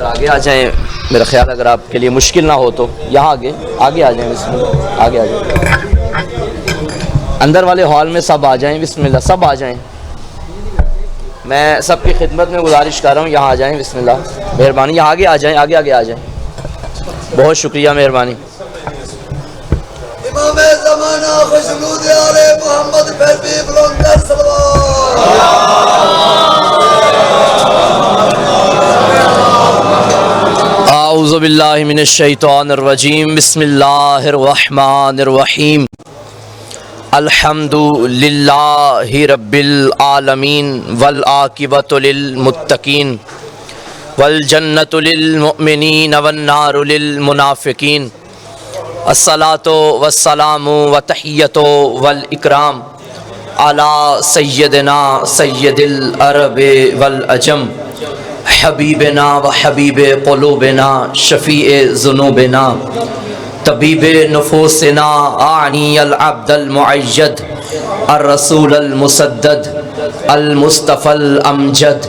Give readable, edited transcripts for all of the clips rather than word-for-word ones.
اگر آگے آ جائیں، میرا خیال اگر آپ کے لیے مشکل نہ ہو تو یہاں آگے آ جائیں، بسم اللہ آگے آ جائیں، اندر والے ہال میں سب آ جائیں، بسم اللہ سب آ جائیں، میں سب کی خدمت میں گزارش کر رہا ہوں یہاں آ جائیں، بسم اللہ مہربانی، یہاں آگے آ جائیں، آگے آ جائیں، بہت شکریہ مہربانی۔ امام زمانہ خوشنود آل محمد پھر بھی بلندر صلوات۔ اعوذ باللہ من الشیطان الرجیم، بسم اللہ الرحمن الرحیم، الحمد للہ رب العالمین والعاقبۃ للمتقین والجنۃ للمؤمنین والنار للمنافقین، الصلاۃ والسلام وتحیۃ والاکرام علی سیدنا سید العرب والعجم، حبیبنا و حبیب قلوبنا، شفیع ذنوبنا، طبیب نفوسنا، اعنی العبد المعید، الرسول المسدد، المصطفى الامجد،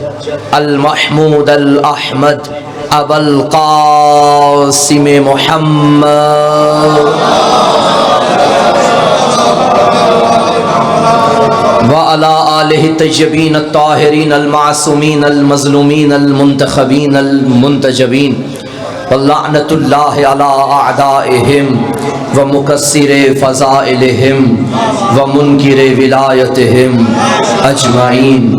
المحمود الاحمد، ابا القاسم محمد وعلى آلہ الطیبین الطاہرین المعصومین المظلومین المنتخبین المنتجبین، واللعنۃ اللہ علی اعدائہم ومکسر فضائلہم ومنکر ولایتہم اجمعین،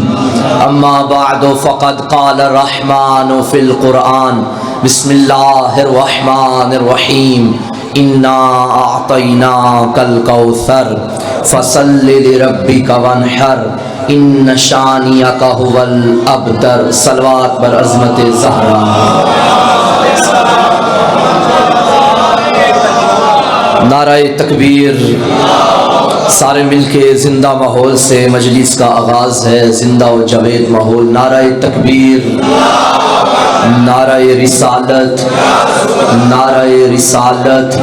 اما بعد فقد قال الرحمن فی القرآن، بسم اللہ الرحمن الرحیم، انا اعطیناک الکوثر فصل لربک وانحر ان شانئک ھو الابتر، صلوات بر عظمت زہرا۔ نعرہ تکبیر، سارے مل کے زندہ ماحول سے مجلس کا آغاز ہے، زندہ و جاوید ماحول، نعرہ تکبیر، نعرہ رسالت، نعرہ رسالت،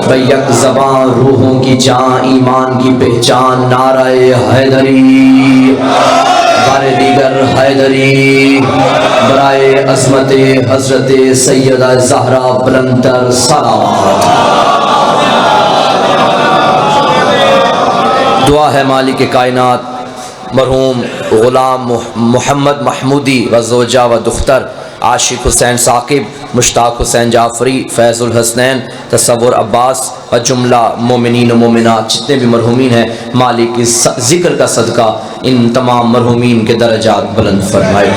بیک زبان روحوں کی جان، ایمان کی پہچان، نعرہ حیدری، بار دیگر حیدری، برائے عظمت حضرت سیدہ زہرا بلندتر صلوات۔ دعا ہے مالک کائنات مرحوم غلام محمد محمودی و زوجہ و دختر عاشق حسین ثاقب، مشتاق حسین جعفری، فیض الحسنین، تصور عباس و جملہ مومنین و مومنات جتنے بھی مرحومین ہیں، مالک اس ذکر کا صدقہ ان تمام مرحومین کے درجات بلند فرمائے،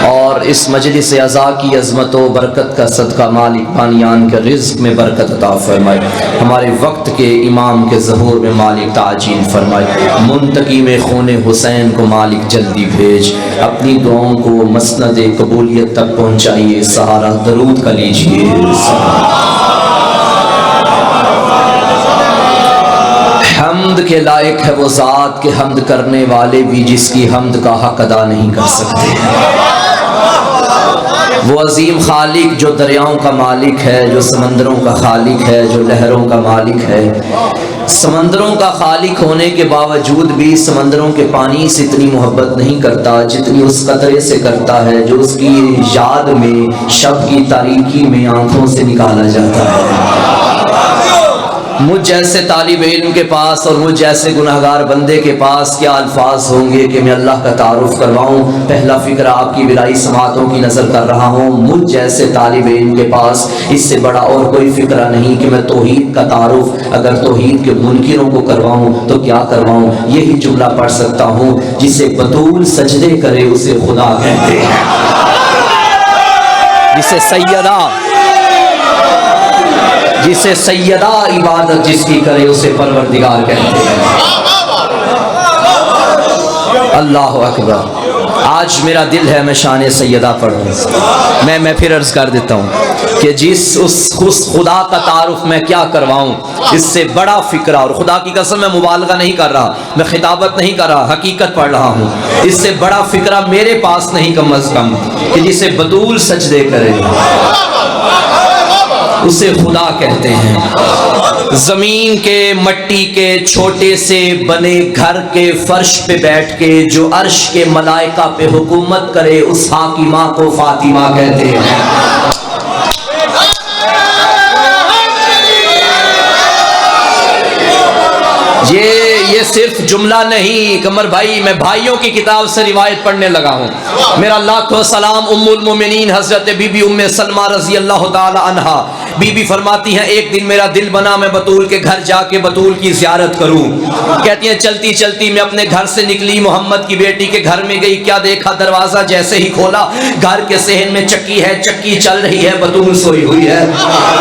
اور اس مجلس عزا کی عظمت و برکت کا صدقہ مالک بانیان کے رزق میں برکت عطا فرمائے، ہمارے وقت کے امام کے ظہور میں مالک تعجیل فرمائے، منتقی میں خون حسین کو مالک جلدی بھیج، اپنی دعاؤں کو مسند قبولیت تک پہنچائیے، سہارا درود کا لیجیے۔ حمد کے لائق ہے وہ ذات کہ حمد کرنے والے بھی جس کی حمد کا حق ادا نہیں کر سکتے، وہ عظیم خالق جو دریاؤں کا مالک ہے، جو سمندروں کا خالق ہے، جو لہروں کا مالک ہے، سمندروں کا خالق ہونے کے باوجود بھی سمندروں کے پانی سے اتنی محبت نہیں کرتا جتنی اس قطرے سے کرتا ہے جو اس کی یاد میں شب کی تاریکی میں آنکھوں سے نکالا جاتا ہے۔ مجھ جیسے طالب علم کے پاس اور مجھ جیسے گناہگار بندے کے پاس کیا الفاظ ہوں گے کہ میں اللہ کا تعارف کرواؤں۔ پہلا فکرہ آپ کی ولائی سماعتوں کی نظر کر رہا ہوں، مجھ جیسے طالب علم کے پاس اس سے بڑا اور کوئی فکرہ نہیں کہ میں توحید کا تعارف اگر توحید کے منکروں کو کرواؤں تو کیا کرواؤں۔ یہی جملہ پڑھ سکتا ہوں، جسے بطول سجدے کرے اسے خدا کہتے ہیں، جسے سیدہ عبادت جس کی کرے اسے پروردگار کہتے ہیں۔ اللہ اکبر۔ آج میرا دل ہے میں شان سیدہ پڑھوں، میں پھر عرض کر دیتا ہوں کہ اس خدا کا تعارف میں کیا کرواؤں، اس سے بڑا فکرہ، اور خدا کی قسم میں مبالغہ نہیں کر رہا، میں خطابت نہیں کر رہا، حقیقت پڑھ رہا ہوں، اس سے بڑا فکرہ میرے پاس نہیں کم از کم کہ جسے بطول سجدے کرے اسے خدا کہتے ہیں۔ زمین کے مٹی کے چھوٹے سے بنے گھر کے فرش پہ بیٹھ کے جو عرش کے ملائکہ پہ حکومت کرے اس حاکمہ کو فاطمہ کہتے ہیں۔ صرف جملہ نہیں قمر بھائی، میں بھائیوں کی کتاب سے روایت پڑھنے لگا ہوں. میرا لاکھوں سلام ام المومنین حضرت بی بی ام سلمہ رضی اللہ تعالی عنہا. بی بی فرماتی ہیں ایک دن میرا دل بنا میں بطول کے گھر جا کے بطول کی زیارت کروں. کہتی ہیں چلتی چلتی میں اپنے گھر سے نکلی، محمد کی بیٹی کے گھر میں گئی. کیا دیکھا؟ دروازہ جیسے ہی کھولا گھر کے صحن میں چکی ہے، چکی چل رہی ہے، بطول سوئی ہوئی ہے.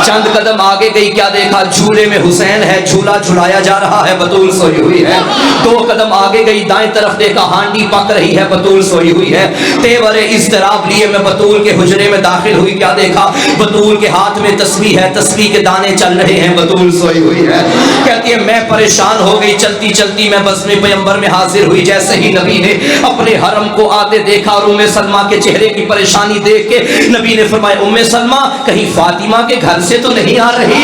چند قدم آگے گئی، کیا دیکھا؟ جھولے میں حسین ہے، جھولا جھلایا جا رہا ہے، بطول سوئی ہوئی ہے. 2 قدم آگے گئی، دائیں طرف دیکھا ہانڈی پک رہی ہے، بطول سوئی ہوئی ہے. تیور اضطراب لیے میں بطول کے حجرے میں داخل ہوئی. کیا دیکھا؟ بطول کے ہاتھ میں تسبیح ہے، تسبیح کے دانے چل رہے ہیں، بطول سوئی ہوئی ہے. کہتی ہے میں پریشان ہو گئی، چلتی چلتی میں بزم پیغمبر میں حاضر ہوئی. جیسے ہی نبی نے اپنے حرم کو آتے دیکھا اور ام سلمہ کے چہرے کی پریشانی دیکھ کے نبی نے فرمایا ام سلمہ کہیں فاطمہ کے گھر سے تو نہیں آ رہی،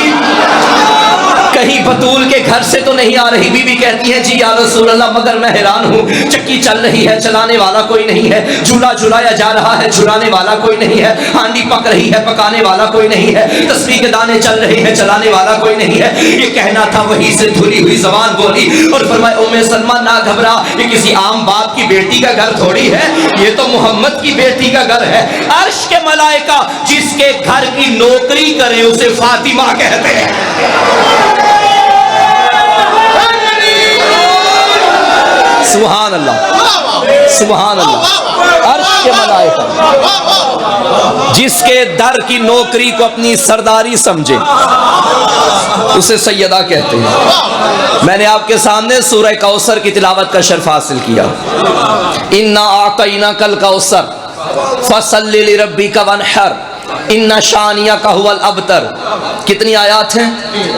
کہیں بطول کے گھر سے تو نہیں آ رہی. بی بی کہتی ہے جی یا رسول اللہ مگر میں حیران ہوں، چکی چل رہی ہے، چلانے والا کوئی نہیں ہے، جھولا جھلایا جا رہا ہے، جھلانے والا کوئی نہیں ہے، ہانڈی پک رہی ہے، پکانے والا کوئی نہیں ہے، تسبیح کے دانے چل رہے ہیں، چلانے والا کوئی نہیں ہے. یہ کہنا تھا، وہی سے دھلی ہوئی زبان بولی اور فرمایا ام سلمہ نہ گھبرا، یہ کسی عام باپ کی بیٹی کا گھر تھوڑی ہے، یہ تو محمد کی بیٹی کا گھر ہے. عرش کے ملائکہ جس کے گھر کی نوکری کریں اسے فاطمہ کہتے ہیں. سبحان اللہ، سبحان اللہ. عرش کے ملائکہ جس کے در کی نوکری کو اپنی سرداری سمجھے اسے سیدہ کہتے ہیں. میں نے آپ کے سامنے سورہ کوثر کی تلاوت کا شرف حاصل کیا. انا اعطیناک الکوثر فصل لربک وانحر ان شانیک هو الابتر. کتنی آیات ہیں؟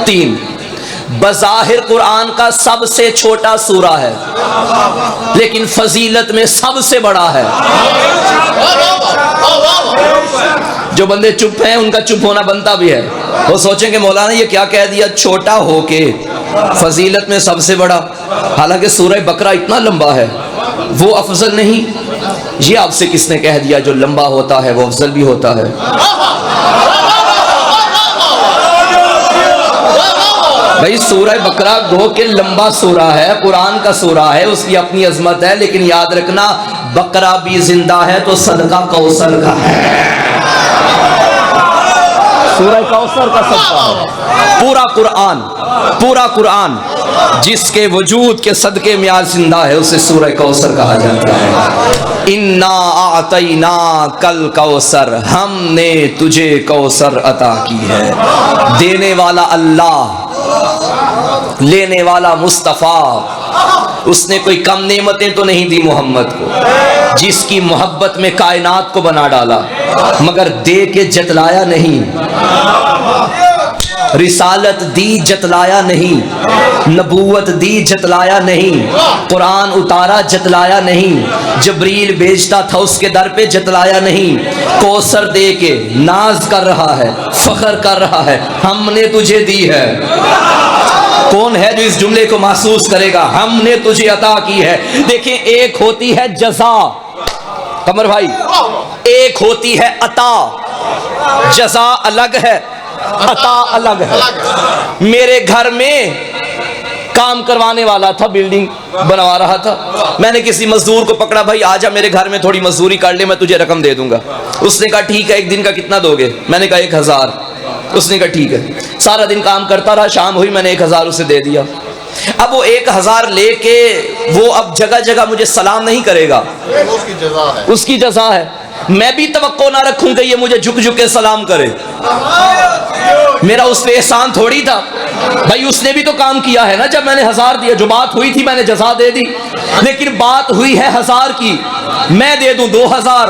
3. بظاہر قرآن کا سب سے چھوٹا سورہ ہے لیکن فضیلت میں سب سے بڑا ہے. جو بندے چپ ہیں ان کا چپ ہونا بنتا بھی ہے. وہ سوچیں کہ مولانا یہ کیا کہہ دیا، چھوٹا ہو کے فضیلت میں سب سے بڑا، حالانکہ سورہ بقرہ اتنا لمبا ہے. وہ افضل نہیں؟ یہ آپ سے کس نے کہہ دیا جو لمبا ہوتا ہے وہ افضل بھی ہوتا ہے؟ بھائی سورہ بقرہ گو کہ لمبا سورہ ہے، قرآن کا سورہ ہے، اس کی اپنی عظمت ہے، لیکن یاد رکھنا بقرہ بھی زندہ ہے تو صدقہ کوثر کا ہے. سورہ کوثر کا صدقہ ہے. پورا قرآن جس کے وجود کے صدقے میں آج زندہ ہے اسے سورہ کوثر کہا جاتا ہے. انا اعطیناک الکوثر، ہم نے تجھے کوثر عطا کی ہے. دینے والا اللہ، لینے والا مصطفیٰ. اس نے کوئی کم نعمتیں تو نہیں دی محمد کو، جس کی محبت میں کائنات کو بنا ڈالا، مگر دے کے جتلایا نہیں. رسالت دی جتلایا نہیں، نبوت دی جتلایا نہیں، قرآن اتارا جتلایا نہیں، جبریل بھیجتا تھا اس کے در پہ جتلایا نہیں. کوثر دے کے ناز کر رہا ہے، فخر کر رہا ہے ہم نے تجھے دی ہے. کون ہے جو اس جملے کو محسوس کرے گا؟ ہم نے تجھے عطا کی ہے. دیکھیں ایک ہوتی ہے جزا قمر بھائی، ایک ہوتی ہے عطا. جزا الگ ہے، عطا الگ ہے. میرے گھر میں کام کروانے والا تھا، بلڈنگ بنوا رہا تھا. میں نے کسی مزدور کو پکڑا، بھائی آجا میرے گھر میں تھوڑی مزدوری کر لے، میں تجھے رقم دے دوں گا. اس نے کہا ٹھیک ہے، ایک دن کا کتنا دو گے؟ میں نے کہا 1000. اس نے کہا ٹھیک ہے. سارا دن کام کرتا رہا، شام ہوئی میں نے 1000 اسے دے دیا. اب وہ 1000 لے کے وہ اب جگہ جگہ مجھے سلام نہیں کرے گا، اس کی جزا ہے. میں بھی توقع نہ رکھوں کہ یہ مجھے جھک جھک کے سلام کرے. میرا اس پہ احسان تھوڑی تھا بھائی، اس نے بھی تو کام کیا ہے نا. جب میں نے 1000 دیا، جو بات ہوئی تھی میں نے جزا دے دی، لیکن بات ہوئی ہے 1000 کی، میں دے دوں 2000.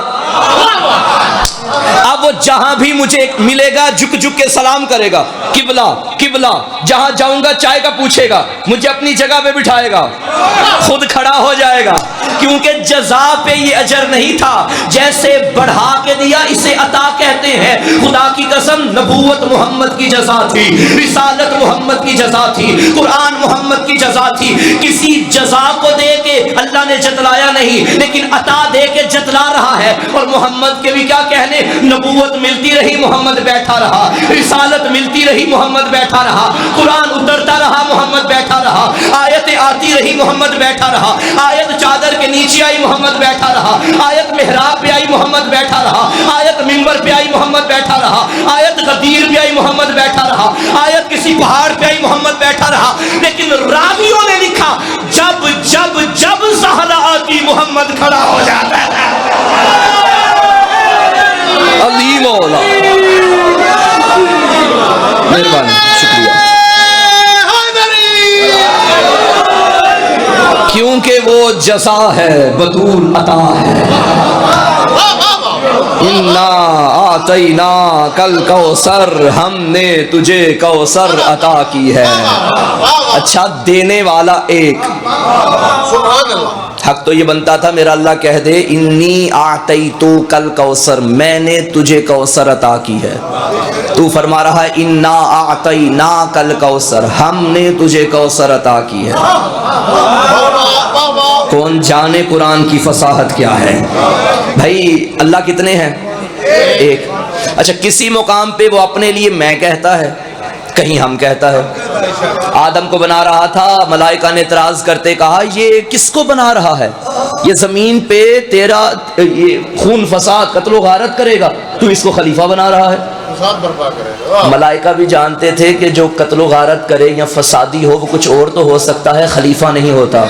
اب وہ جہاں بھی مجھے ملے گا جھک جھک کے سلام کرے گا، قبلہ قبلہ. جہاں جاؤں گا چائے کا پوچھے گا، مجھے اپنی جگہ پہ بٹھائے گا، خود کھڑا ہو جائے گا، کیونکہ جزا پہ یہ اجر نہیں تھا. جیسے بڑھا کے دیا اسے عطا کہتے ہیں. خدا کی قسم نبوت محمد کی جزا تھی، رسالت محمد کی جزا تھی، قرآن محمد کی جزا تھی. کسی جزا کو دے کے اللہ نے جتلایا نہیں، لیکن عطا دے کے جتلا رہا ہے. اور محمد کے بھی کیا کہنے، نبوت ملتی رہی محمد بیٹھا رہا، رسالت ملتی رہی محمد بیٹھا رہا، قرآن اترتا رہا محمد بیٹھا رہا، آیتیں آتی رہی محمد بیٹھا رہا، آیت چادر کے نیچے آئی محمد بیٹھا رہا، آیت محراب پہ آئی محمد بیٹھا رہا، آیت منبر پہ آئی محمد بیٹھا رہا، آیت غدیر پہ آئی محمد بیٹھا رہا، آیت کسی پہاڑ پہ آئی محمد بیٹھا رہا. لیکن راویوں نے لکھا جب جب جب زہرا آتی محمد کھڑا ہو جاتا ہے. علی مولا مہربانی، شکریہ. کیونکہ وہ جزا ہے، بطول عطا ہے. انا آتینا کل کوثر، ہم نے تجھے کوثر عطا کی ہے. اچھا، دینے والا ایک. حق تو یہ بنتا تھا میرا اللہ کہہ دے انی آتیتو کل کوثر، میں نے تجھے کوثر عطا کی ہے. تو فرما رہا ہے انا آتینا کل کوثر، ہم نے تجھے کوثر عطا کی ہے. کون جانے قرآن کی فصاحت کیا ہے. بھائی اللہ کتنے ہیں؟ ایک. اچھا، کسی مقام پہ وہ اپنے لیے میں کہتا ہے، کہیں ہم کہتا ہے. آدم کو بنا رہا تھا، ملائکہ نے اعتراض کرتے کہا یہ کس کو بنا رہا ہے، یہ زمین پہ تیرا یہ خون فساد قتل و غارت کرے گا، تو اس کو خلیفہ بنا رہا ہے. ملائکہ بھی جانتے تھے کہ جو قتل و غارت کرے یا فسادی ہو وہ کچھ اور تو ہو سکتا ہے، خلیفہ نہیں ہوتا.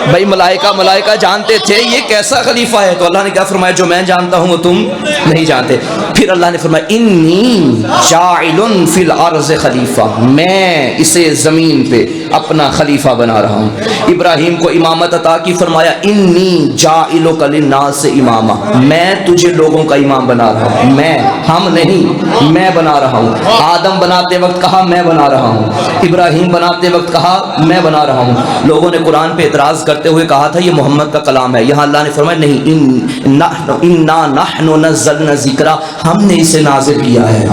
بھائی ملائکہ جانتے تھے یہ کیسا خلیفہ ہے. تو اللہ نے کیا فرمایا، جو میں جانتا ہوں وہ تم نہیں جانتے. پھر اللہ نے فرمایا انی جاعل فی الارض خلیفہ، میں اسے زمین پہ اپنا خلیفہ بنا رہا ہوں. ابراہیم کو امامت عطا کی، فرمایا انی جاعلک للناس اماما، میں تجھے لوگوں کا امام بنا رہا ہوں. میں، ہم نہیں، میں بنا رہا ہوں. آدم بناتے وقت کہا میں بنا رہا ہوں، ابراہیم بناتے وقت کہا میں بنا رہا ہوں. لوگوں نے قرآن پہ اعتراض کرتے ہوئے کہا تھا یہ محمد کا کلام ہے. یہاں اللہ نے فرمایا نہیں، انا نحن نزلنا ذکر، ہم نے اسے نازل کیا ہے.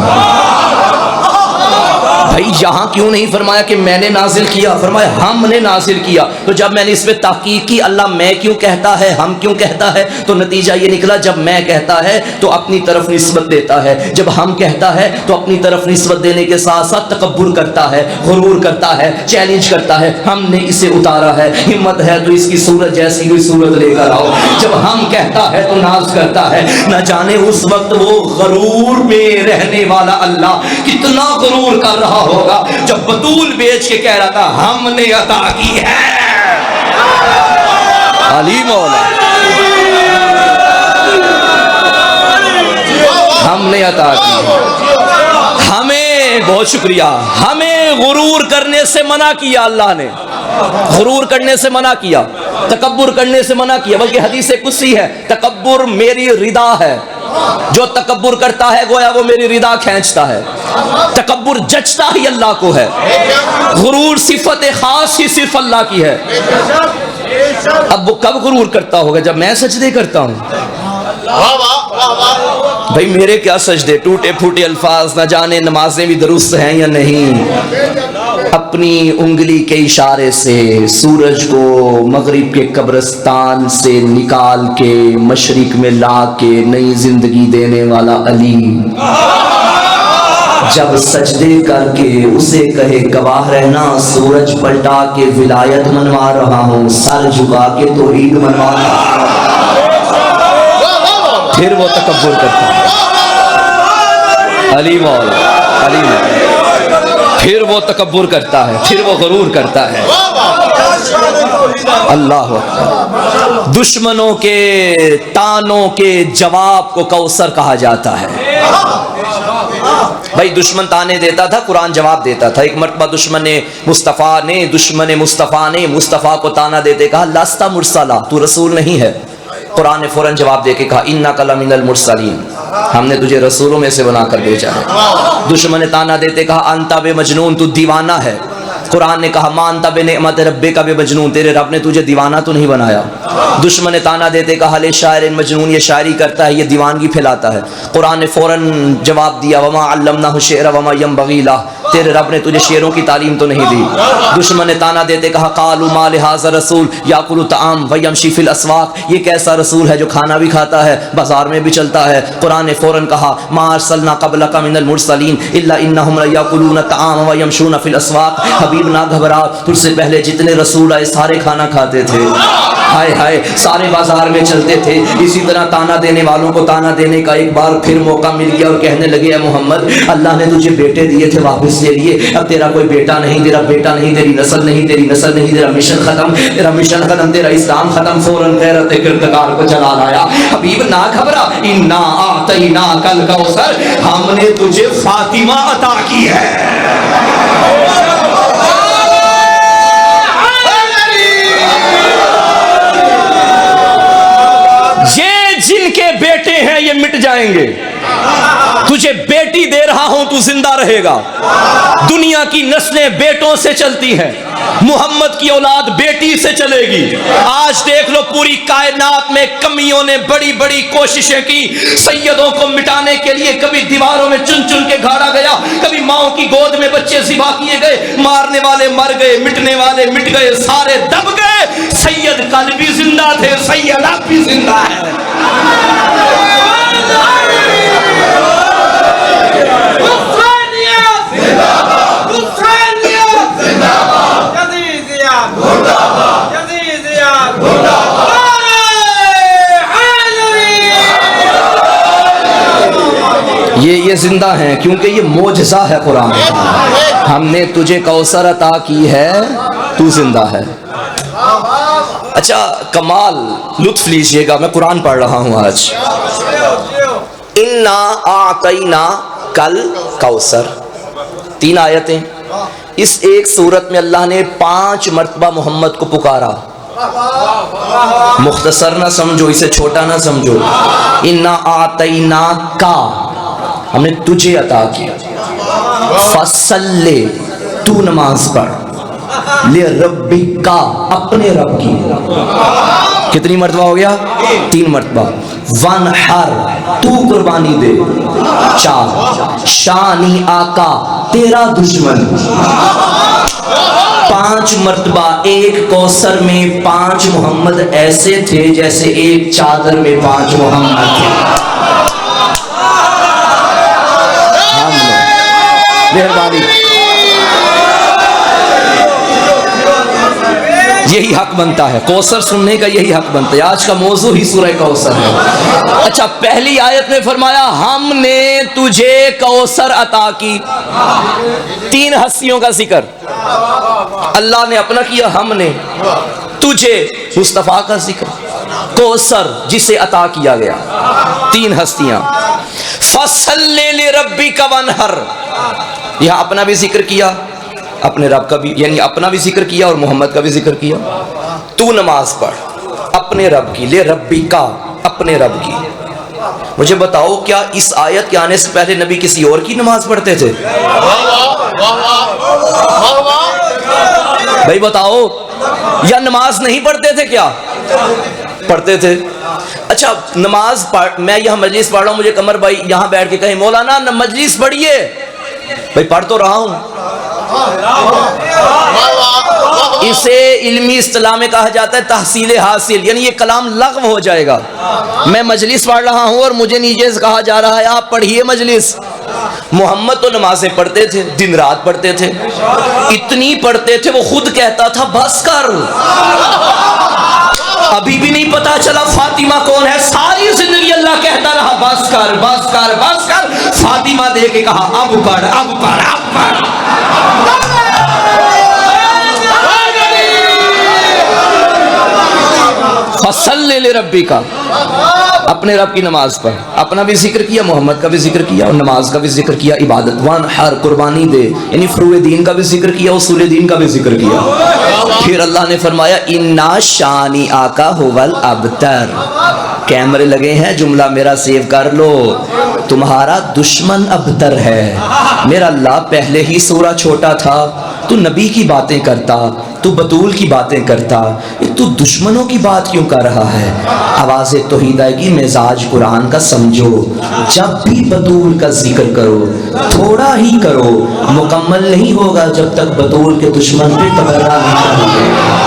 بھائی یہاں کیوں نہیں فرمایا کہ میں نے نازل کیا، فرمایا ہم نے نازل کیا. تو جب میں نے اس پہ تحقیق کی اللہ میں کیوں کہتا ہے، ہم کیوں کہتا ہے، تو نتیجہ یہ نکلا جب میں کہتا ہے تو اپنی طرف نسبت دیتا ہے، جب ہم کہتا ہے تو اپنی طرف نسبت دینے کے ساتھ ساتھ تکبر کرتا ہے، غرور کرتا ہے، چیلنج کرتا ہے. ہم نے اسے اتارا ہے، ہمت ہے تو اس کی صورت جیسی کوئی صورت لے کر آؤ. جب ہم کہتا ہے تو ناز کرتا ہے. نہ جانے اس وقت وہ غرور میں رہنے والا اللہ کتنا غرور کر رہا ہوگا جب بطول بیچ کے کہہ رہا تھا ہم نے عطا کی ہے. علی مولا ہم نے عطا کی. ہمیں بہت شکریہ، ہمیں غرور کرنے سے منع کیا. اللہ نے غرور کرنے سے منع کیا، تکبر کرنے سے منع کیا. بلکہ حدیث قدسی ہے تکبر میری رضا ہے، جو تکبر کرتا ہے گویا وہ میری رضا کھینچتا ہے. تکبر جچتا ہی اللہ کو ہے، غرور صفت خاص ہی صرف اللہ کی ہے. اب وہ کب غرور کرتا ہوگا جب میں سجدے کرتا ہوں. بھائی میرے کیا سجدے، ٹوٹے پھوٹے الفاظ، نہ جانے نمازیں بھی درست ہیں یا نہیں. اپنی انگلی کے اشارے سے سورج کو مغرب کے قبرستان سے نکال کے مشرق میں لا کے نئی زندگی دینے والا علی جب سجدے کر کے اسے کہے گواہ رہنا سورج پلٹا کے ولایت منوا رہا ہوں، سر جھکا کے توحید منوا رہا ہوں، پھر وہ تکبر کرتا ہے. علی مولا، علی مولا، پھر وہ تکبر کرتا ہے، پھر وہ غرور کرتا ہے. اللہ اکبر. دشمنوں کے تانوں کے جواب کو کوثر کہا جاتا ہے. بھائی دشمن تانے دیتا تھا، قرآن جواب دیتا تھا. ایک مرتبہ دشمن مصطفیٰ نے مصطفیٰ کو تانا دیتے کہا لستا مرسلا، تو رسول نہیں ہے. قرآن نے فوراً جواب دے کے کہا انک لمن المرسلین، ہم نے تجھے رسولوں میں سے بنا کر بھیجا ہے. دشمن نے تانا دیتے کہا انت بمجنون، تو دیوانہ ہے. قرآن نے کہا مانتا بے نعمت ربک بمجنون، تیرے رب نے تجھے دیوانہ تو نہیں بنایا۔ دشمن تانا دیتے کہا لے شاعر مجنون، یہ شاعری کرتا ہے، یہ دیوانگی پھیلاتا ہے۔ قرآن نے فوراً جواب دیا وما علمناہ الشعر وما ينبغی لہ، تیرے رب نے تجھے شعروں کی تعلیم تو نہیں دی۔ دشمن تانا دیتے کہا قالوا ما لہذا رسول یاکل الطعام ویمشی فی الاسواق، یہ کیسا رسول ہے جو کھانا بھی کھاتا ہے بازار میں بھی چلتا ہے۔ قرآن نے فوراً کہا ما ارسلنا قبلک من المرسلین الا انہم لیاکلون الطعام ویمشون فی الاسواق، حبیب نہ گھبرا، تجھ سے پہلے جتنے رسول آئے سارے کھانا کھاتے تھے، ہائے ہائے سارے بازار میں چلتے تھے۔ اسی طرح تانا دینے والوں کو تانا دینے کا ایک بار پھر موقع مل گیا اور کہنے لگے اے محمد اللہ نے تجھے بیٹے دیے تھے واپس لے لیے، اب تیرا کوئی بیٹا نہیں، تیرا بیٹا نہیں، تیری نسل نہیں، تیری نسل نہیں، تیرا مشن ختم، تیرا مشن ختم، تیرا اسلام ختم۔ فوراً غیرت کردگار کو چلا لایا، حبیب نہ گھبرا، انا اعطیناک الکوثر، ہم نے تجھے فاطمہ عطا کی ہے۔ یہ جن کے بیٹے ہیں یہ مٹ جائیں گے، تجھے بیٹی دے رہا ہوں تو زندہ رہے گا۔ دنیا کی نسلیں بیٹوں سے چلتی ہیں، محمد کی اولاد بیٹی سے چلے گی۔ آج دیکھ لو پوری کائنات میں کمیوں نے بڑی بڑی کوششیں کی سیدوں کو مٹانے کے لیے، کبھی دیواروں میں چن چن کے گھاڑا گیا، کبھی ماؤں کی گود میں بچے ذبح کیے گئے، مارنے والے مر گئے، مٹنے والے مٹ گئے، سارے دب گئے۔ سید کل بھی زندہ تھے، سید اب بھی زندہ ہے۔ یہ زندہ ہیں کیونکہ یہ معجزہ ہے قرآن، ہم نے تجھے کوثر عطا کی ہے، تو زندہ ہے۔ اچھا کمال لطف لیجئے گا، میں قرآن پڑھ رہا ہوں آج۔ انا اعطینا کل کوثر، 3 آیتیں، اس ایک سورت میں اللہ نے 5 مرتبہ محمد کو پکارا۔ مختصر نہ سمجھو، اسے چھوٹا نہ سمجھو۔ انا اعطینا کا، ہم نے تجھے عطا کیا۔ فصلی، تو نماز پڑھ، لے ربی کا، اپنے رب کی۔ کتنی مرتبہ ہو گیا؟ 3 مرتبہ۔ ونحر، تو قربانی دے۔ 4 شانی آقا، تیرا دشمن۔ 5 مرتبہ ایک کوثر میں 5 محمد ایسے تھے جیسے ایک چادر میں 5 محمد تھے۔ مہربانی، یہی حق بنتا ہے، کوثر سننے کا یہی حق بنتا ہے۔ آج کا موضوع ہی سورہ کوثر ہے۔ اچھا پہلی آیت میں فرمایا ہم نے تجھے کوثر عطا کی، 3 ہستیوں کا ذکر، اللہ نے اپنا کیا، ہم نے، تجھے مصطفیٰ کا ذکر، کوثر جسے عطا کیا گیا، 3 ہستیاں۔ فصلی لربک وانحر، یہاں اپنا بھی ذکر کیا، اپنے رب کا بھی، یعنی اپنا بھی ذکر کیا اور محمد کا بھی ذکر کیا۔ تو نماز پڑھ اپنے رب کی، لے ربی کا، اپنے رب کی۔ مجھے بتاؤ کیا اس آیت کے آنے سے پہلے نبی کسی اور کی نماز پڑھتے تھے؟ بھائی بتاؤ، یا نماز نہیں پڑھتے تھے؟ کیا پڑھتے تھے؟ اچھا نماز پڑھ، میں یہاں مجلس پڑھ رہا ہوں، مجھے قمر بھائی یہاں بیٹھ کے کہیں مولانا مجلس پڑھیے، بھائی پڑھ تو رہا ہوں۔ اسے علمی اصطلاح میں کہا جاتا ہے تحصیل حاصل، یعنی یہ کلام لغو ہو جائے گا۔ میں مجلس پڑھ رہا ہوں اور مجھے نیچے سے کہا جا رہا ہے آپ پڑھیے مجلس۔ محمد تو نمازیں پڑھتے تھے، دن رات پڑھتے تھے، اتنی پڑھتے تھے وہ خود کہتا تھا بس کر، ابھی بھی نہیں پتا چلا فاطمہ کون ہے، ساری زندگی اللہ کہتا رہا بس کر بس کر بس کر، فاطمہ دے کے کہا اب پڑھ اب پڑھ اب پڑھ۔ فصلی لربک، اپنے رب کی نماز پڑھ، اپنا بھی ذکر کیا، محمد کا بھی ذکر کیا اور نماز کا بھی ذکر کیا، عبادت۔ وانحر، قربانی دے، یعنی فروع دین کا بھی ذکر کیا، اصول دین کا بھی ذکر کیا۔ پھر اللہ نے فرمایا انا شانی آکا هو الابتر، کیمرے لگے ہیں، جملہ میرا سیو کر لو، تمہارا دشمن ابتر ہے۔ میرا اللہ پہلے ہی سورہ چھوٹا تھا، تو نبی کی باتیں کرتا، تو بطول کی باتیں کرتا، تو دشمنوں کی بات کیوں کر رہا ہے؟ آواز توحید آئے گی، مزاج قرآن کا سمجھو، جب بھی بطول کا ذکر کرو تھوڑا ہی کرو، مکمل نہیں ہوگا جب تک بطول کے دشمن پہ تبرہ نہیں کرو۔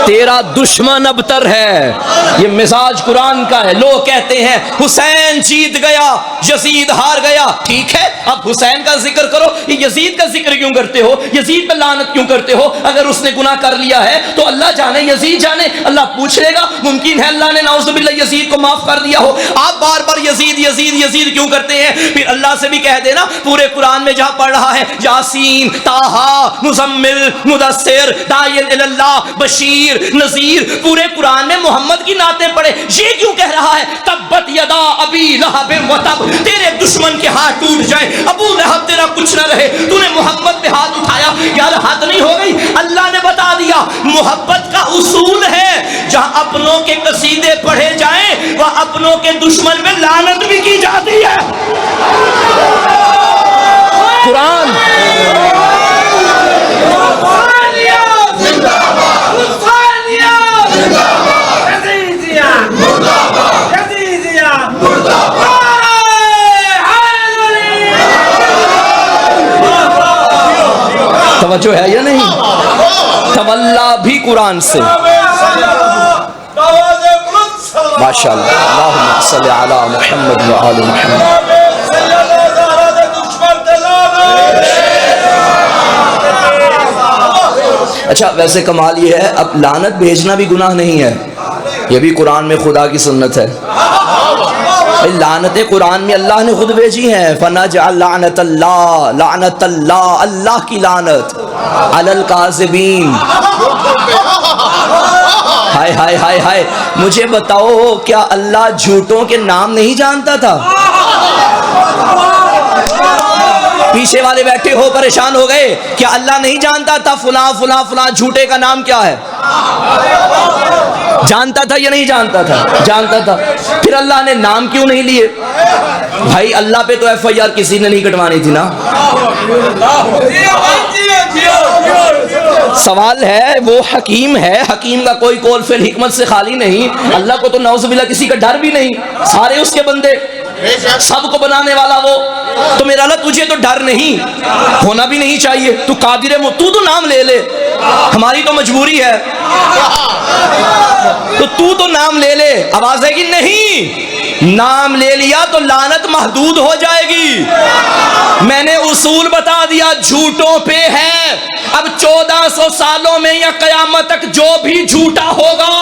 تیرا دشمن ابتر ہے، یہ مزاج قرآن کا ہے۔ لوگ کہتے ہیں حسین جیت گیا، یزید ہار گیا، ٹھیک ہے، اب حسین کا ذکر کرو، یہ یزید کا ذکر کیوں کرتے ہو؟ یزید پہ لعنت کیوں کرتے ہو؟ اگر اس نے گناہ کر لیا ہے تو اللہ جانے، یزید جانے، اللہ پوچھ لے گا۔ ممکن ہے اللہ نے نعوذ باللہ یزید کو معاف کر دیا ہو، آپ بار بار یزید یزید یزید کیوں کرتے ہیں؟ پھر اللہ سے بھی کہہ دینا، پورے قرآن میں جہاں پڑھ رہا ہے یاسین، طٰہٰ، مزمل، مدثر، داعی اللہ، بشیر، نذیر، پورے قرآن میں محمد کی نعتیں پڑھے، یہ کیوں کہہ رہا ہے تبت یدا ابی لہب وتب، تیرے دشمن کے ہاتھ ٹوٹ جائے، ابو لہب تیرا کچھ نہ رہے، تو نے محمد پہ ہاتھ اٹھایا، یار حد نہیں ہو گئی؟ اللہ نے بتا دیا محبت کا اصول ہے، جہاں اپنوں کے قصیدے پڑھے جائیں وہ اپنوں کے دشمن میں لعنت بھی کی جاتی ہے۔ قرآن توجہ ہے یا نہیں؟ تولا بھی قرآن سے، ماشاء اللہ، اللہم صلی علی محمد و آل محمد۔ اچھا ویسے کمال یہ ہے، اب لعنت بھیجنا بھی گناہ نہیں ہے، یہ بھی قرآن میں خدا کی سنت ہے۔ لعنتیں قرآن میں اللہ نے خود بھیجی ہیں، فَنَجْعَلْ لَعْنَةَ اللَّهِ، لعنت اللہ، اللہ کی لعنت علی الکاذبین۔ ہائے ہائے ہائے ہائے، مجھے بتاؤ کیا اللہ جھوٹوں کے نام نہیں جانتا تھا؟ پیچھے والے بیٹھے ہو پریشان ہو گئے، کیا اللہ نہیں جانتا تھا فلاں فلاں فلاں جھوٹے کا نام کیا ہے؟ جانتا تھا یا نہیں جانتا تھا؟ جانتا تھا، پھر اللہ نے نام کیوں نہیں لیے؟ بھائی اللہ پہ تو ایف آئی آر کسی نے نہیں کٹوانی تھی نا۔ سوال ہے، وہ حکیم ہے، حکیم کا کوئی قول فعل حکمت سے خالی نہیں، اللہ کو تو نعوذ باللہ کسی کا ڈر بھی نہیں، سارے اس کے بندے، سب کو بنانے والا وہ، تو میرا اللہ تجھے تو ڈر نہیں، ہونا بھی نہیں چاہیے، تو قادر تو نام لے لے، ہماری تو مجبوری ہے، تو نام لے لے۔ آواز ہے کہ نہیں، نام لے لیا تو لعنت محدود ہو جائے گی۔ میں نے اصول بتا دیا، جھوٹوں پہ ہے، اب 1400 سالوں میں یا قیامت تک جو بھی جھوٹا ہوگا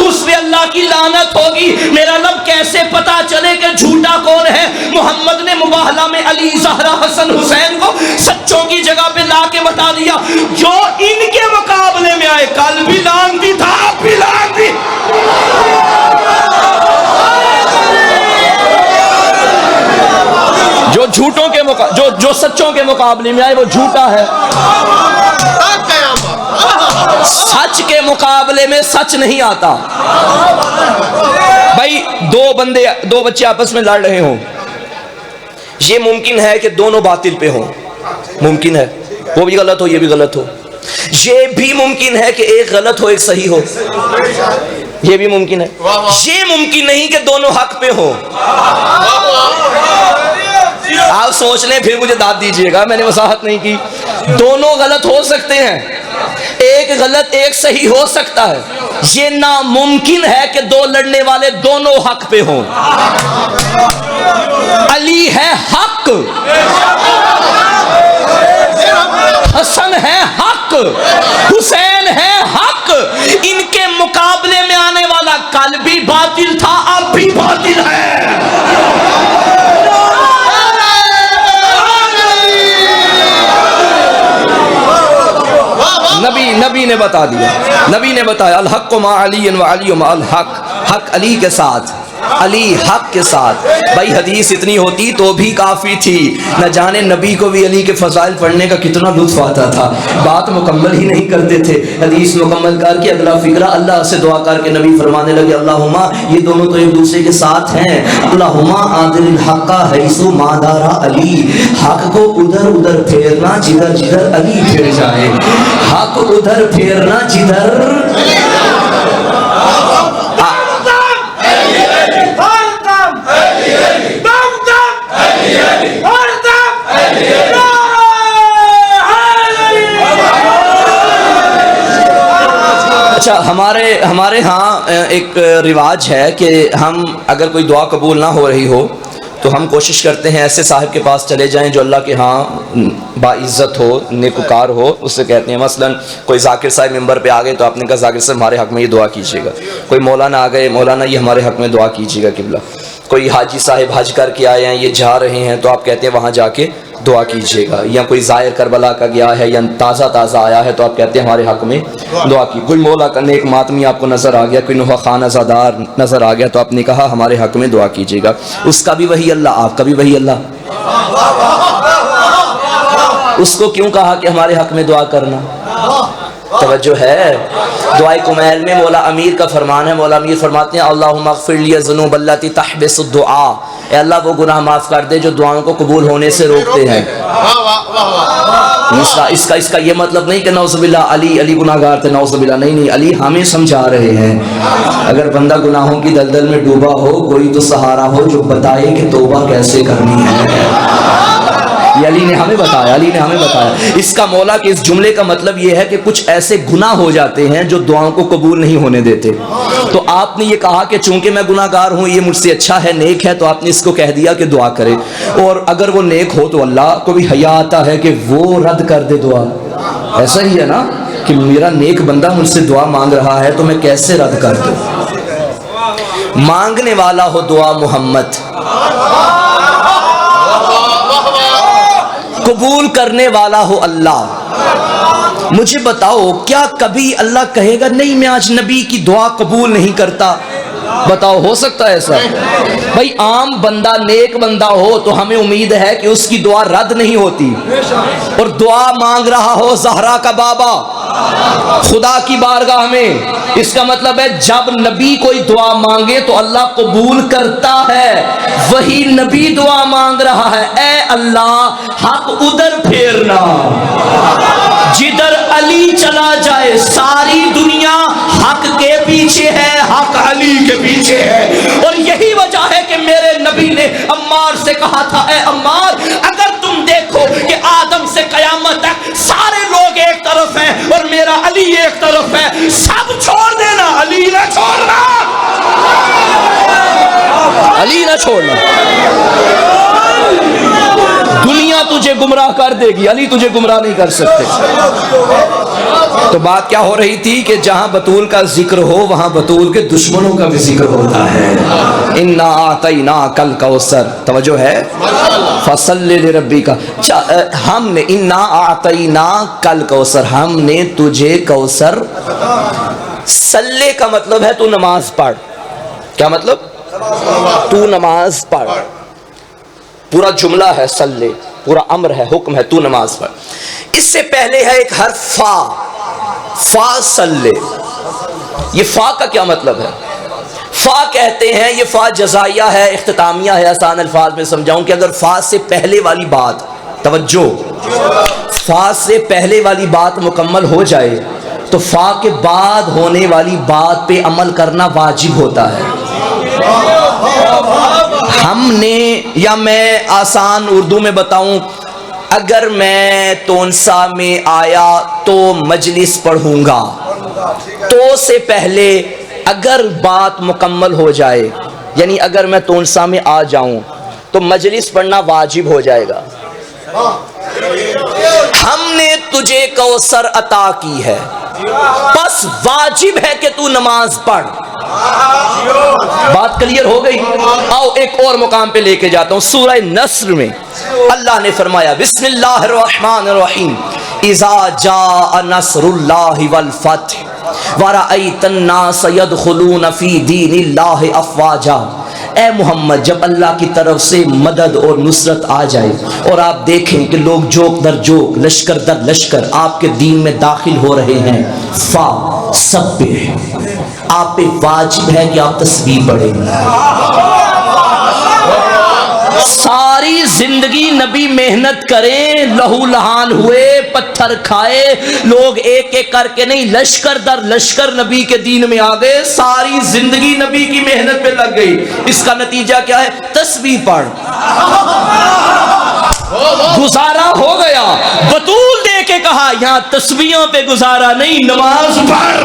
اس پہ اللہ کی لعنت ہوگی۔ میرا رب کیسے پتا چلے کہ جھوٹا کون ہے؟ محمد نے مباہلہ میں علی، زہرا، حسن، حسین کو سچوں کی جگہ پہ لا کے بتا دیا، جو ان کے مقابلے میں آئے، کل بھی لعنتی تھا، اب بھی لعنتی۔ جو جھوٹوں کے جو سچوں کے مقابلے میں آئے وہ جھوٹا ہے، سچ کے مقابلے میں سچ نہیں آتا۔ بھائی دو بچے آپس میں لڑ رہے ہوں، یہ ممکن ہے کہ دونوں باطل پہ ہوں، ممکن ہے وہ بھی غلط ہو یہ بھی غلط ہو، یہ بھی ممکن ہے کہ ایک غلط ہو ایک صحیح ہو، یہ بھی ممکن ہے، یہ ممکن نہیں کہ دونوں حق پہ ہوں۔ آپ سوچ لیں پھر مجھے داد دیجئے گا، میں نے وضاحت نہیں کی، دونوں غلط ہو سکتے ہیں، ایک غلط ایک صحیح ہو سکتا ہے، یہ ناممکن ہے کہ دو لڑنے والے دونوں حق پہ ہوں۔ علی ہے حق، حسن ہے حق، حسین ہے حق، ان کے مقابلے میں آنے والا کل بھی باطل تھا اب بھی باطل ہے۔ نبی نے بتا دیا، نبی نے بتایا الحق مع علی و علی مع الحق، حق علی کے ساتھ، علی حق کے ساتھ. بھائی حدیث اتنی ہوتی تو بھی کافی تھی. نہ جانے نبی کو بھی علی کے فضائل پڑھنے کا کتنا لطف آتا تھا. بات مکمل ہی نہیں کرتے تھے. حدیث مکمل کر کے اگلا فقرہ اللہ سے دعا کر کے نبی فرمانے لگے اللہم، یہ دونوں تو ایک دوسرے کے ساتھ ہیں، اللہم عادل الحق حیث ما دار علی، حق کو ادھر ادھر پھیرنا جدھر جدھر علی پھیر جائے. حق ادھر پھیرنا جدھر اچھا. ہمارے ہاں ایک رواج ہے کہ ہم اگر کوئی دعا قبول نہ ہو رہی ہو تو ہم کوشش کرتے ہیں ایسے صاحب کے پاس چلے جائیں جو اللہ کے ہاں باعزت ہو، نیکوکار ہو. اس سے کہتے ہیں مثلا کوئی ذاکر صاحب ممبر پہ آ گئے تو آپ نے کہا ذاکر صاحب ہمارے حق میں یہ دعا کیجیے گا. کوئی مولانا آ گئے، مولانا یہ ہمارے حق میں دعا کیجیے گا قبلہ. کوئی حاجی صاحب حج کر کے آئے ہیں، یہ جا رہے ہیں تو آپ کہتے ہیں وہاں جا کے دعا کیجیے گا. یا کوئی زائر کربلا کا گیا ہے یا تازہ آیا ہے تو آپ کہتے ہیں ہمارے حق میں دعا کی. کوئی مولا کا نیک ماتمی آپ کو نظر آ گیا، کوئی نوحہ خان ازادار نظر آ گیا تو آپ نے کہا ہمارے حق میں دعا کیجیے گا. اس کا بھی وہی اللہ، آپ کا بھی وہی اللہ. اس کو کیوں کہا کہ ہمارے حق میں دعا کرنا؟ توجہ ہے. دعائے کمیل میں مولا امیر کا فرمان ہے. مولا امیر فرماتے ہیں اللہم اغفر لی الذنوب التی تحبس الدعاء، اے اللہ وہ گناہ معاف کر دے جو دعاؤں کو قبول ہونے سے روکتے ہیں. اس کا یہ مطلب نہیں کہ نعوذ باللہ علی گناہ گار تھے، نعوذ باللہ. نہیں، علی ہمیں سمجھا رہے ہیں اگر بندہ گناہوں کی دلدل میں ڈوبا ہو کوئی تو سہارا ہو جو بتائے کہ توبہ کیسے کرنی ہے. یہ علی نے ہمیں بتایا. اس کا مولا کے اس جملے کا مطلب یہ ہے کہ کچھ ایسے گناہ ہو جاتے ہیں جو دعاؤں کو قبول نہیں ہونے دیتے. تو آپ نے یہ کہا کہ چونکہ میں گناہ گار ہوں، یہ مجھ سے اچھا ہے، نیک ہے، تو آپ نے اس کو کہہ دیا کہ دعا کرے. اور اگر وہ نیک ہو تو اللہ کو بھی حیا آتا ہے کہ وہ رد کر دے دعا. ایسا ہی ہے نا کہ میرا نیک بندہ مجھ سے دعا مانگ رہا ہے تو میں کیسے رد کر دوں. مانگنے والا ہو دعا محمد، قبول کرنے والا ہو اللہ. مجھے بتاؤ کیا کبھی اللہ کہے گا نہیں میں آج نبی کی دعا قبول نہیں کرتا؟ بتاؤ ہو سکتا ہے ایسا؟ بھائی عام بندہ نیک بندہ ہو تو ہمیں امید ہے کہ اس کی دعا رد نہیں ہوتی. اور دعا مانگ رہا ہو زہرا کا بابا خدا کی بارگاہ میں، اس کا مطلب ہے جب نبی کوئی دعا مانگے تو اللہ قبول کرتا ہے. وہی نبی دعا مانگ رہا ہے اے اللہ حق ادھر پھیرنا جدھر علی چلا جائے. ساری دنیا حق کے پیچھے ہے، حق علی کے پیچھے ہے. اور یہی وجہ ہے کہ میرے نبی نے عمار سے کہا تھا اے عمار اگر تم دیکھو کہ آدم سے قیامت تک سارے لوگ ایک طرف ہیں اور میرا علی ایک طرف ہے، سب چھوڑ دینا، علی نہ چھوڑنا، علی نہ چھوڑنا. دنیا تجھے گمراہ کر دے گی، علی تجھے گمراہ نہیں کر سکتے. تو بات کیا ہو رہی تھی کہ جہاں بطول کا ذکر ہو وہاں بطول کے دشمنوں کا بھی ذکر ہوتا ہے. انا اعطیناک الکوثر، توجہ ہے، فصلی لربک. ہم نے انا اعطیناک الکوثر، ہم نے تجھے کوثر. صلی کا مطلب ہے تو نماز پڑھ. کیا مطلب؟ تو نماز پڑھ. پورا جملہ ہے صلی، پورا امر ہے، حکم ہے تو نماز پڑھ. اس سے پہلے ہے ایک حرف فا صلی. یہ فا کا کیا مطلب ہے؟ فا کہتے ہیں یہ فا جزائیہ ہے، اختتامیہ ہے. آسان الفاظ میں سمجھاؤں کہ اگر فا سے پہلے والی بات، توجہ، فا سے پہلے والی بات مکمل ہو جائے تو فا کے بعد ہونے والی بات پہ عمل کرنا واجب ہوتا ہے. ہم نے، یا میں آسان اردو میں بتاؤں، اگر میں تونسا میں آیا تو مجلس پڑھوں گا. تو سے پہلے اگر بات مکمل ہو جائے، یعنی اگر میں تونسا میں آ جاؤں تو مجلس پڑھنا واجب ہو جائے گا. ہم نے تجھے کوثر عطا کی ہے بس واجب ہے کہ تو نماز پڑھ. بات کلیئر ہو گئی؟ آؤ ایک اور مقام پہ لے کے جاتا ہوں. سورہ نصر میں اللہ نے فرمایا بسم اللہ الرحمن الرحیم اذا جاء نصر اللہ والفتح ورأیت الناس يدخلون فی دین اللہ افواجا. اے محمد جب اللہ کی طرف سے مدد اور نصرت آ جائے اور آپ دیکھیں کہ لوگ جوک در جوک لشکر در لشکر آپ کے دین میں داخل ہو رہے ہیں، فا سبح، آپ پہ واجب ہے کہ آپ تسبیح پڑھیں۔ ساری زندگی نبی محنت کریں، لہو لہان ہوئے، پتھر کھائے، لوگ ایک ایک کر کے نہیں، لشکر در لشکر نبی کے دین میں آ گئے، ساری زندگی نبی کی محنت پہ لگ گئی، اس کا نتیجہ کیا ہے؟ تسبیح پڑھ، گزارا ہو گیا۔ بطول دے کے کہا یہاں تسبیحوں پہ گزارا نہیں، نماز پڑھ۔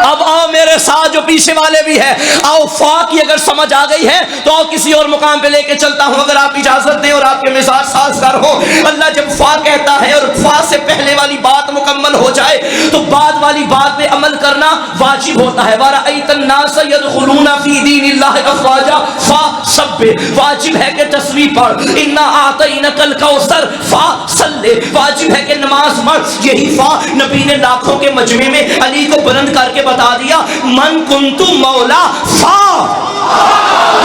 اب آؤ میرے ساتھ جو پیچھے والے بھی ہیں، آؤ فا کی اگر سمجھ آ گئی ہے تو آؤ کسی اور مقام پہ لے کے چلتا ہوں، اگر آپ اجازت دیں اور آپ کے مزاج سازگار ہو۔ اللہ جب فا کہتا ہے اور فا سے پہلے والی بات مکمل ہو جائے تو بعد والی بات پہ عمل کرنا واجب ہوتا ہے۔ وَرَأَيْتَ النَّاسَ يَدْخُلُونَ فِي دِينِ اللَّهِ أَفْوَاجًا، فا سبح، واجب ہے کہ تسبیح پڑھ۔ إِنَّا أَعْطَيْنَاكَ الْكَوْثَرَ، فا صلی، واجب ہے کہ نماز پڑھ۔ یہی فا نبی نے لاکھوں کے مجمع میں علی کو بلند کر کے بتا دیا، من کنتو مولا فا،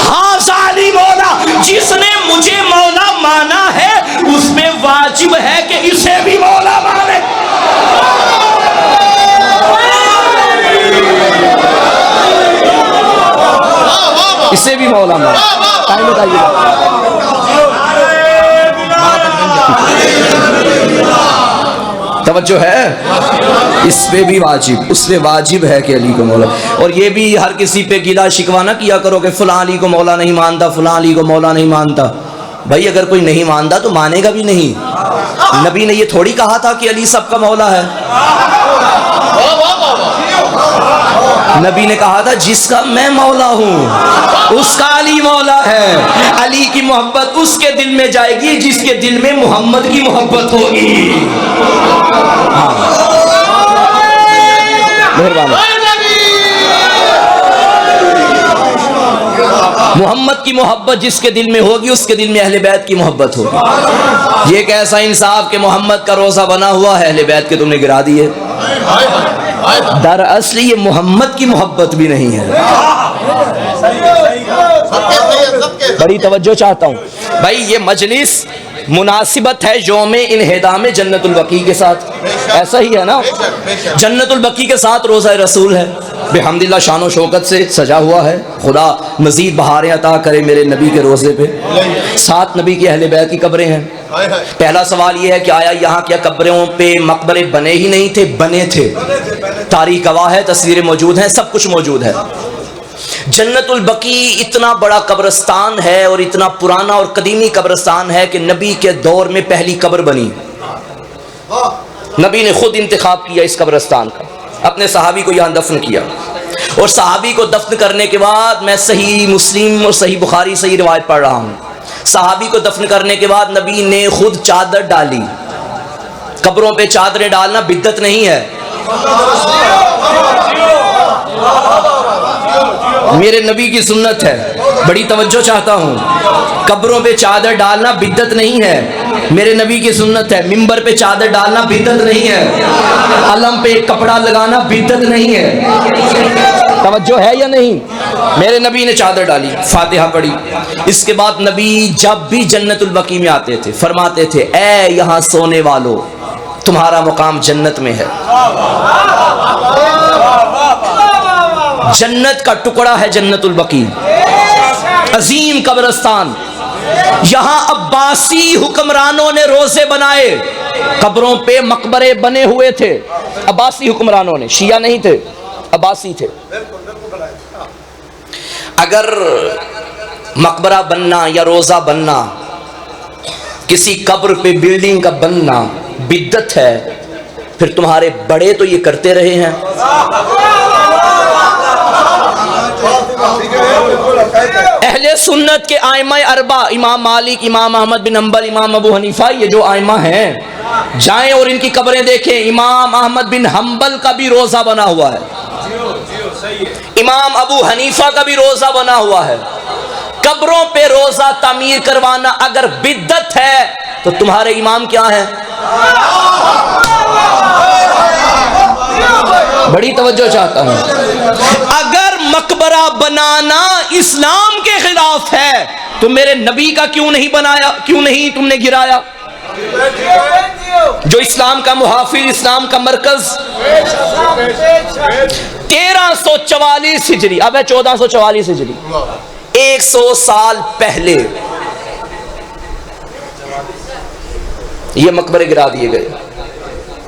ہاں علی مولا، جس نے مجھے مولا مانا ہے اس میں واجب ہے کہ اسے بھی مولا مانے۔ اسے بھی مولا مانے۔ ٹائم بتائیے، توجہ ہے؟ اس پہ بھی واجب، اس پہ واجب ہے کہ علی کو مولا۔ اور یہ بھی ہر کسی پہ گلا شکوہ نہ کیا کرو کہ فلاں علی کو مولا نہیں مانتا، فلاں علی کو مولا نہیں مانتا۔ بھائی اگر کوئی نہیں مانتا تو مانے گا بھی نہیں۔ نبی نے یہ تھوڑی کہا تھا کہ علی سب کا مولا ہے، نبی نے کہا تھا جس کا میں مولا ہوں اس کا علی مولا ہے۔ علی کی محبت اس کے دل میں جائے گی جس کے دل میں محمد کی محبت ہوگی۔ محمد کی محبت جس کے دل میں ہوگی اس کے دل میں اہل بیت کی محبت ہوگی۔ یہ کیسا انصاف کہ محمد کا روزہ بنا ہوا ہے، اہل بیت کے تم نے گرا دیے۔ دراصل یہ محمد کی محبت بھی نہیں ہے۔ بڑی توجہ چاہتا ہوں بھائی، یہ مجلس مناسبت ہے یوم انہدام جنت البقیع کے ساتھ، ایسا ہی ہے نا؟ جنت البقیع کے ساتھ روزہ رسول ہے، بحمدللہ شان و شوکت سے سجا ہوا ہے۔ خدا مزید بہاریں عطا کرے میرے نبی کے روزے پہ۔ 7 نبی کی اہل بیت کی قبریں ہیں۔ پہلا سوال یہ ہے کہ آیا یہاں کیا قبروں پہ مقبرے بنے ہی نہیں تھے؟ بنے تھے، تاریخ گواہ ہے، تصویریں موجود ہیں، سب کچھ موجود ہے۔ جنت البقیع اتنا بڑا قبرستان ہے اور اتنا پرانا اور قدیمی قبرستان ہے کہ نبی کے دور میں پہلی قبر بنی، نبی نے خود انتخاب کیا اس قبرستان کا، اپنے صحابی کو یہاں دفن کیا، اور صحابی کو دفن کرنے کے بعد میں صحیح مسلم اور صحیح بخاری صحیح روایت پڑھ رہا ہوں، صحابی کو دفن کرنے کے بعد نبی نے خود چادر ڈالی۔ قبروں پہ چادریں ڈالنا بدعت نہیں ہے، میرے نبی کی سنت ہے، بڑی توجہ چاہتا ہوں۔ قبروں پہ چادر ڈالنا بدعت نہیں ہے، میرے نبی کی سنت ہے۔ ممبر پہ چادر ڈالنا بدعت نہیں ہے، علم پہ کپڑا لگانا بدعت نہیں ہے۔ توجہ ہے یا نہیں؟ میرے نبی نے چادر ڈالی، فاتحہ پڑھی، اس کے بعد نبی جب بھی جنت البقیع میں آتے تھے فرماتے تھے اے یہاں سونے والو تمہارا مقام جنت میں ہے۔ جنت کا ٹکڑا ہے جنت البقیع، عظیم قبرستان۔ یہاں عباسی حکمرانوں نے روزے بنائے، قبروں پہ مقبرے بنے ہوئے تھے، عباسی حکمرانوں نے، شیعہ نہیں تھے، عباسی تھے۔ اگر مقبرہ بننا یا روزہ بننا، کسی قبر پہ بلڈنگ کا بننا بدعت ہے، پھر تمہارے بڑے تو یہ کرتے رہے ہیں۔ اہل سنت کے ائمہ اربع، امام مالک، امام احمد بن حنبل، امام ابو حنیفہ، یہ جو ائمہ ہیں جائیں اور ان کی قبریں دیکھیں۔ امام احمد بن حنبل کا بھی روزہ بنا ہوا ہے، امام ابو حنیفہ کا بھی روزہ بنا ہوا ہے۔ قبروں پہ روزہ تعمیر کروانا اگر بدعت ہے تو تمہارے امام کیا ہیں؟ بڑی توجہ چاہتا ہوں۔ اگر مقبرہ بنانا اسلام کے خلاف ہے، تو میرے نبی کا کیوں نہیں بنایا، کیوں نہیں تم نے گرایا؟ جو اسلام کا محافظ، اسلام کا مرکز 1344 ہجری، اب ہے 1444 ہجری، 100 سال پہلے یہ مقبرے گرا دیے گئے.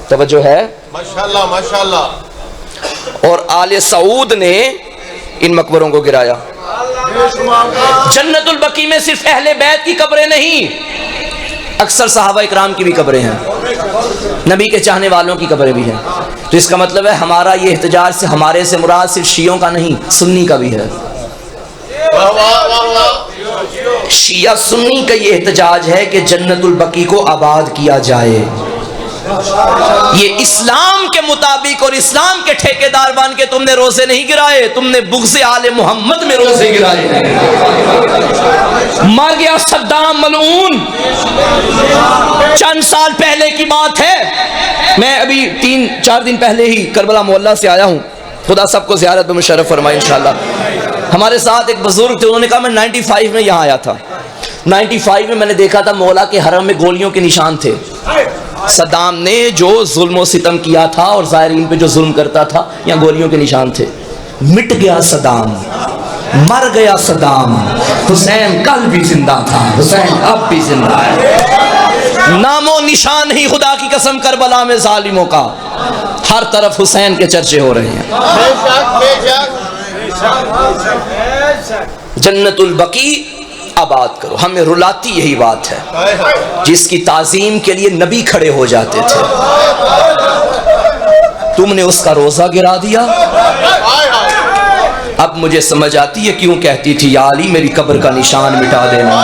توجہ ہے؟ ماشاءاللہ ماشاءاللہ. اور آل سعود نے ان مقبروں کو گرایا. جنت البقیع میں صرف اہل بیت کی قبریں نہیں، اکثر صحابہ اکرام کی بھی قبریں ہیں، نبی کے چاہنے والوں کی قبریں بھی ہیں. تو اس کا مطلب ہے ہمارا یہ احتجاج سے، ہمارے سے مراد صرف شیعوں کا نہیں، سنی کا بھی ہے. شیعہ سنی کا یہ احتجاج ہے کہ جنت البقیع کو آباد کیا جائے. یہ اسلام کے مطابق اور اسلام کے ٹھیکیدار بن کے تم نے روزے نہیں گرائے، تم نے بغض آل محمد میں روزے گرائے ہیں. مر گیا صدام ملعون، چند سال پہلے کی بات ہے. میں ابھی 3-4 دن پہلے ہی کربلا محلہ سے آیا ہوں، خدا سب کو زیارت میں مشرف فرمائے انشاءاللہ. ہمارے ساتھ ایک بزرگ تھے، انہوں نے کہا میں 95 میں یہاں آیا تھا. 95 میں میں نے دیکھا تھا مولا کے حرم میں گولیوں کے نشان تھے. صدام نے جو ظلم و ستم کیا تھا اور زائرین پہ جو ظلم کرتا تھا، یہاں گولیوں کے نشان تھے. مٹ گیا صدام، مر گیا صدام، حسین کل بھی زندہ تھا، حسین اب بھی زندہ ہے. نام و نشان نہیں خدا کی قسم کربلا میں ظالموں کا، ہر طرف حسین کے چرچے ہو رہے ہیں. جنت البقیع آباد کرو. ہمیں رلاتی یہی بات ہے، جس کی تعظیم کے لیے نبی کھڑے ہو جاتے تھے. تم نے اس کا روزہ گرا دیا. اب مجھے سمجھ آتی ہے کیوں کہتی تھی یا علی میری قبر کا نشان مٹا دینا.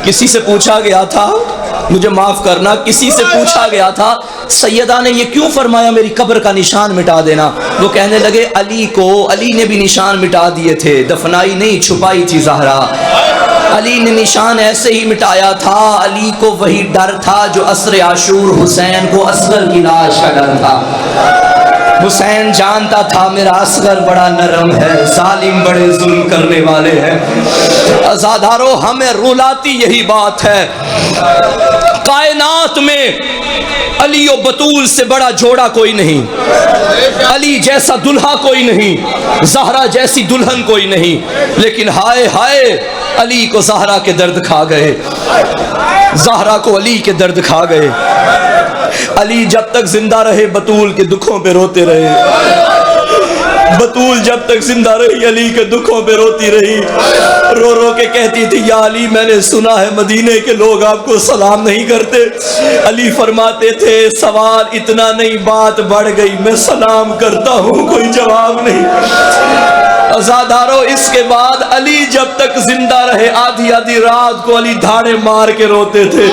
کسی سے پوچھا گیا تھا، مجھے معاف کرنا، کسی سے پوچھا گیا تھا سیدہ نے یہ کیوں فرمایا میری قبر کا نشان مٹا دینا؟ وہ کہنے لگے علی نے بھی نشان مٹا دیے تھے، دفنائی نہیں چھپائی تھی زہرا. علی نے نشان ایسے ہی مٹایا تھا، علی کو وہی ڈر تھا جو عصر عاشور حسین کو اصغر کی لاش کا ڈر تھا. حسین جانتا تھا میرا اصغر بڑا نرم ہے، ظالم بڑے ظلم کرنے والے ہیں. عزادارو ہمیں رلاتی یہی بات ہے. کائنات میں علی و بطول سے بڑا جوڑا کوئی نہیں، علی جیسا دلہا کوئی نہیں، زہرا جیسی دلہن کوئی نہیں. لیکن ہائے ہائے علی کو زہرا کے درد کھا گئے، زہرا کو علی کے درد کھا گئے. علی جب تک زندہ رہے بطول کے دکھوں پہ روتے رہے، بطول جب تک زندہ رہی علی کے دکھوں پہ روتی رہی. رو رو کے کہتی تھی یا علی میں نے سنا ہے مدینے کے لوگ آپ کو سلام نہیں کرتے. علی فرماتے تھے سوال اتنا نہیں، بات بڑھ گئی، میں سلام کرتا ہوں کوئی جواب نہیں. عزادارو اس کے بعد علی جب تک زندہ رہے آدھی آدھی رات کو علی دھاڑے مار کے روتے تھے.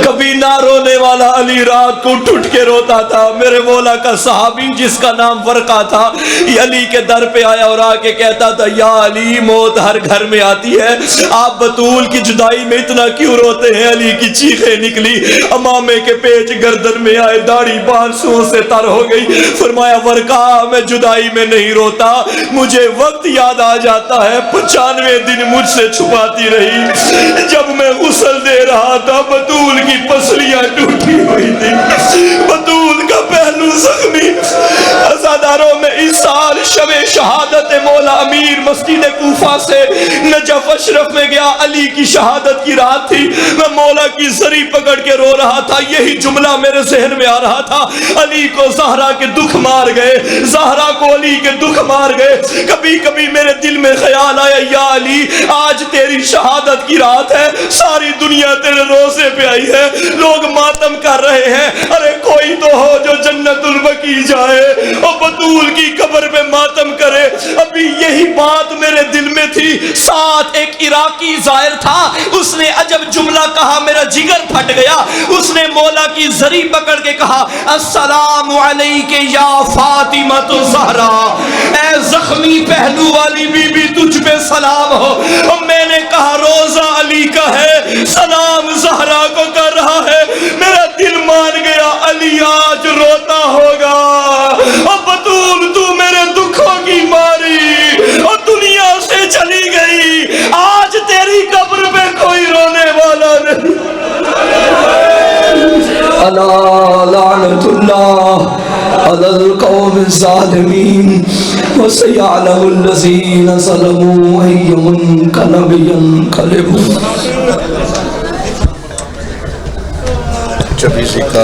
کبھی نہ رونے والا علی رات کو اٹھ کے روتا تھا. میرے مولا کا صحابی جس کا نام ورقہ تھا، یہ علی کے در پہ آیا اور آ کے کہتا تھا یا علی موت ہر گھر میں آتی ہے، آپ بطول کی جدائی میں اتنا کیوں روتے ہیں؟ علی کی چیخیں نکلی، امامے کے پیچ گردن میں آئے، داڑھی بانسوں سے تر ہو گئی. فرمایا ورقہ میں جدائی میں نہیں روتا، مجھے وقت یاد آ جاتا ہے 95 دن مجھ سے چھپاتی رہی. جب میں غسل دے رہا تھا بطول کی پسلیاں ٹوٹی ہوئی تھی، بطول کا پہلو زخمی. عزاداروں میں اس سال شب شہادت مولا امیر مسجد کوفہ سے نجف اشرف میں گیا. علی کی شہادت کی رات تھی، میں مولا کی زری پکڑ کے رو رہا تھا. یہی جملہ میرے ذہن میں آ رہا تھا، علی کو زہرا کے دکھ مار گئے، زہرا کو علی کے دکھ مار گئے. کبھی کبھی میرے دل میں خیال آیا یا علی آج تیری شہادت کی رات ہے، ساری دنیا تیرے روزے پہ آئی ہے، لوگ ماتم کر رہے ہیں، ارے کوئی تو ہو جو جنت البقیع جائے اور بطول کی قبر پہ ماتم کرے. ابھی یہی بات میرے دل میں تھی. ساتھ ایک عراقی زائر تھا، اس نے عجب جملہ کہا، میرا جگر پھٹ گیا. اس نے مولا کی زری پکڑ کے کہا السلام علیک یا فاطمہ الزہرا، اے زخمی پہلو والی بی بی تجھ پہ سلام ہو. اور میں نے کہا روزہ علی کا ہے، سلام زہرا کو کر رہا ہے. میرا دل مان گیا علی آج روتا ہوگا اور بطول تو میرے دکھوں ألا لعنة الله على القوم الظالمين وسيعلم الذين ظلموا أي منقلب ينقلبون.